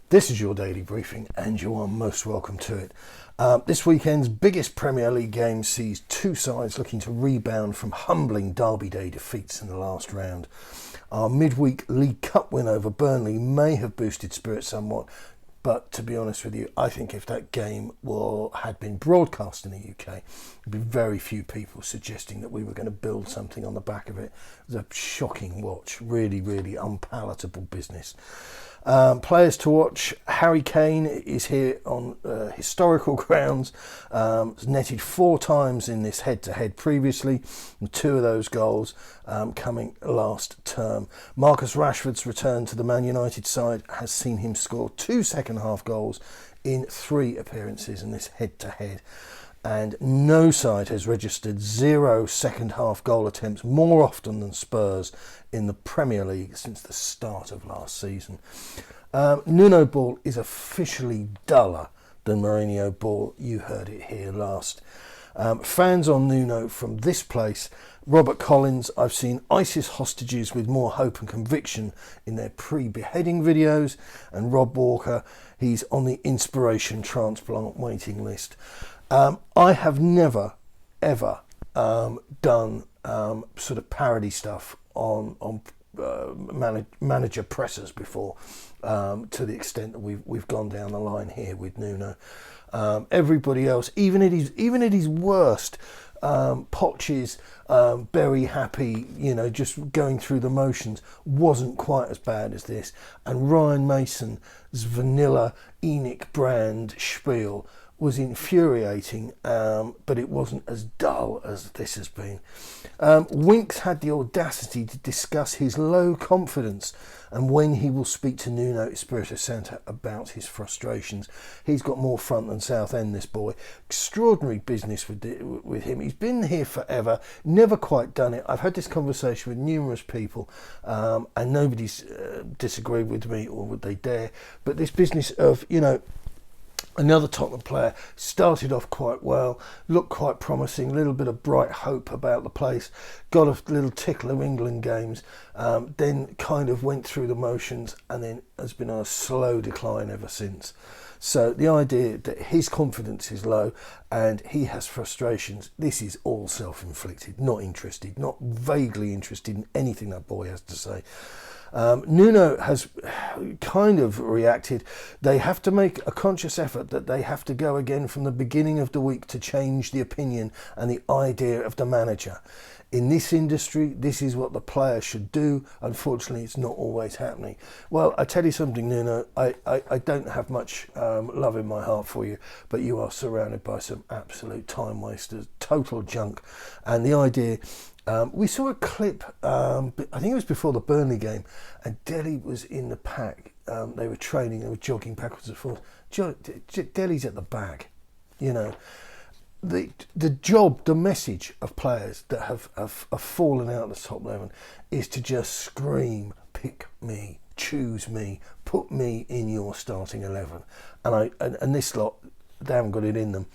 This is your daily briefing, and you are most welcome to it. This weekend's biggest Premier League game sees two sides looking to rebound from humbling Derby Day defeats in the last round. Our midweek League Cup win over Burnley may have boosted spirits somewhat, but to be honest with you, I think if that game had been broadcast in the UK, there'd be very few people suggesting that we were going to build something on the back of it. It was a shocking watch, really, really unpalatable business. Players to watch: Harry Kane is here on historical grounds. Netted 4 times in this head-to-head previously, and 2 of those goals coming last term. Marcus Rashford's return to the Man United side has seen him score 2 second-half goals in 3 appearances in this head-to-head. And no side has registered 0 second-half goal attempts more often than Spurs in the Premier League since the start of last season. Nuno ball is officially duller than Mourinho ball. You heard it here last. Fans on Nuno from this place: Robert Collins. I've seen ISIS hostages with more hope and conviction in their pre-beheading videos. And Rob Walker, he's on the inspiration transplant waiting list. I have never, ever done sort of parody stuff on manager pressers before, to the extent that we've gone down the line here with Nuno. Everybody else, even at his worst, Poch's very happy, just going through the motions, wasn't quite as bad as this. And Ryan Mason's vanilla Enoch brand spiel was infuriating, but it wasn't as dull as this has been. Winks had the audacity to discuss his low confidence and when he will speak to Nuno Espirito Santo about his frustrations. He's got more front than south end, this boy. Extraordinary business with him. He's been here forever, never quite done it. I've had this conversation with numerous people, and nobody's disagreed with me, or would they dare. But this business of, another Tottenham player started off quite well, looked quite promising, a little bit of bright hope about the place, got a little tickle of England games, then kind of went through the motions, and then has been on a slow decline ever since. So the idea that his confidence is low and he has frustrations, this is all self-inflicted, not interested, not vaguely interested in anything that boy has to say. Nuno has kind of reacted. They have to make a conscious effort that they have to go again from the beginning of the week to change the opinion and the idea of the manager. In this industry, this is what the player should do. Unfortunately, it's not always happening. Well, I tell you something, Nuno, I don't have much love in my heart for you, but you are surrounded by some absolute time wasters, total junk. And the idea... we saw a clip, I think it was before the Burnley game, and Dele was in the pack. They were training, they were jogging backwards and forwards. Dele's at the back, The job, the message of players that have fallen out of the top 11 is to just scream, pick me, choose me, put me in your starting 11. And this lot, they haven't got it in them.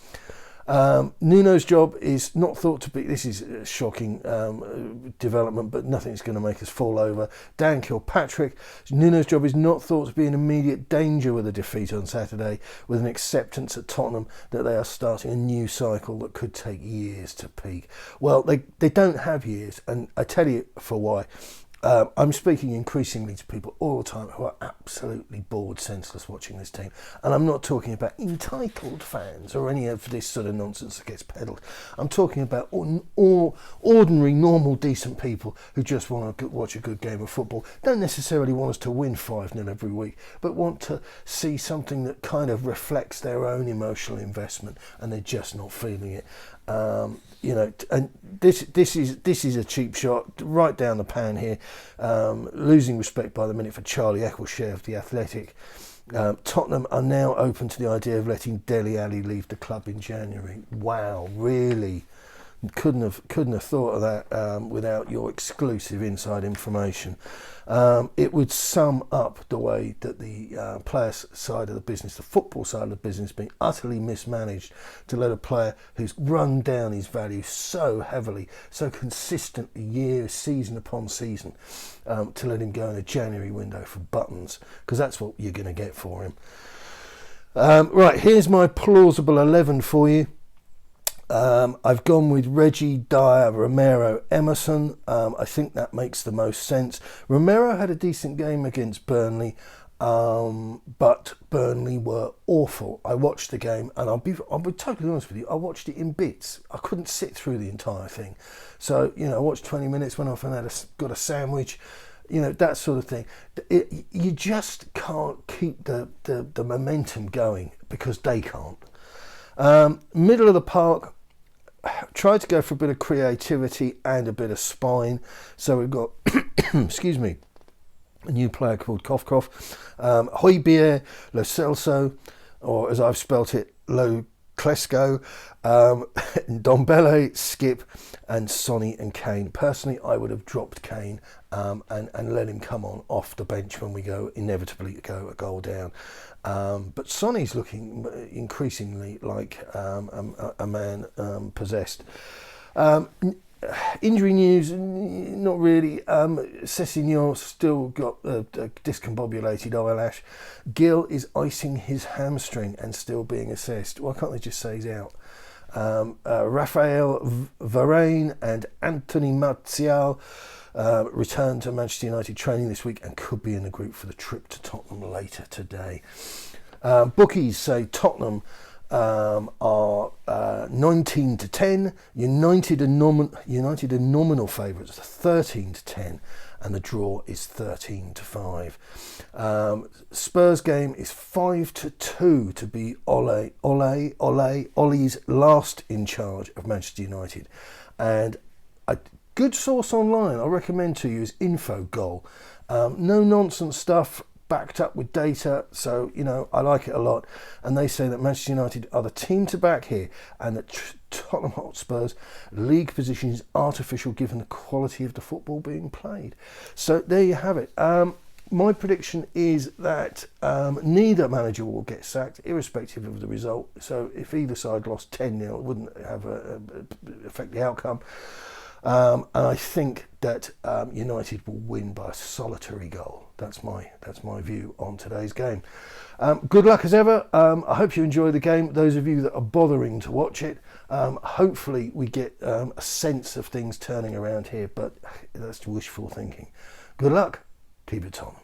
Nuno's job is not thought to be, this is a shocking development, but nothing's going to make us fall over. Dan Kilpatrick: Nuno's job is not thought to be in immediate danger with a defeat on Saturday, with an acceptance at Tottenham that they are starting a new cycle that could take years to peak. Well, they don't have years, and I tell you for why. I'm speaking increasingly to people all the time who are absolutely bored senseless watching this team. And I'm not talking about entitled fans or any of this sort of nonsense that gets peddled. I'm talking about ordinary, normal, decent people who just want to watch a good game of football. Don't necessarily want us to win 5-0 every week, but want to see something that kind of reflects their own emotional investment, and they're just not feeling it. And this is a cheap shot right down the pan here. Losing respect by the minute for Charlie Eccleshare of The Athletic. Tottenham are now open to the idea of letting Dele Alli leave the club in January. Wow, really? Couldn't have thought of that without your exclusive inside information. It would sum up the way that the players' side of the business, the football side of the business, being utterly mismanaged to let a player who's run down his value so heavily, so consistently, season upon season, to let him go in a January window for buttons, because that's what you're going to get for him. Right, here's my plausible 11 for you. I've gone with Reggie, Dyer, Romero, Emerson. I think that makes the most sense. Romero had a decent game against Burnley, but Burnley were awful. I watched the game, and I'll be totally honest with you, I watched it in bits. I couldn't sit through the entire thing. So, I watched 20 minutes, went off and got a sandwich, that sort of thing. You just can't keep the momentum going, because they can't. Middle of the park, tried to go for a bit of creativity and a bit of spine. So we've got, excuse me, a new player called Kof, Højbjerg, Lo Celso, or as I've spelt it, Lo Klesko, Ndombele, Skip, and Sonny and Kane. Personally, I would have dropped Kane and let him come on off the bench when we inevitably go a goal down. But Sonny's looking increasingly like a man possessed. Injury news, not really. Sessegnon still got a discombobulated eyelash. Gill is icing his hamstring and still being assessed. Why can't they just say he's out? Raphael Varane and Anthony Martial return to Manchester United training this week and could be in the group for the trip to Tottenham later today. Bookies say Tottenham are 19-10. United are nominal favourites, 13-10, and the draw is 13-5. Spurs game is 5-2 to be Ole's last in charge of Manchester United, and a good source online I recommend to you is Infogol. No nonsense stuff, backed up with data, so I like it a lot. And they say that Manchester United are the team to back here, and that Tottenham Hotspur's league position is artificial given the quality of the football being played. So there you have it. My prediction is that neither manager will get sacked, irrespective of the result. So if either side lost 10-0, it wouldn't have affect the outcome. And I think that United will win by a solitary goal. That's my view on today's game. Good luck as ever. I hope you enjoy the game. Those of you that are bothering to watch it, hopefully we get a sense of things turning around here, but that's wishful thinking. Good luck. Keep it on.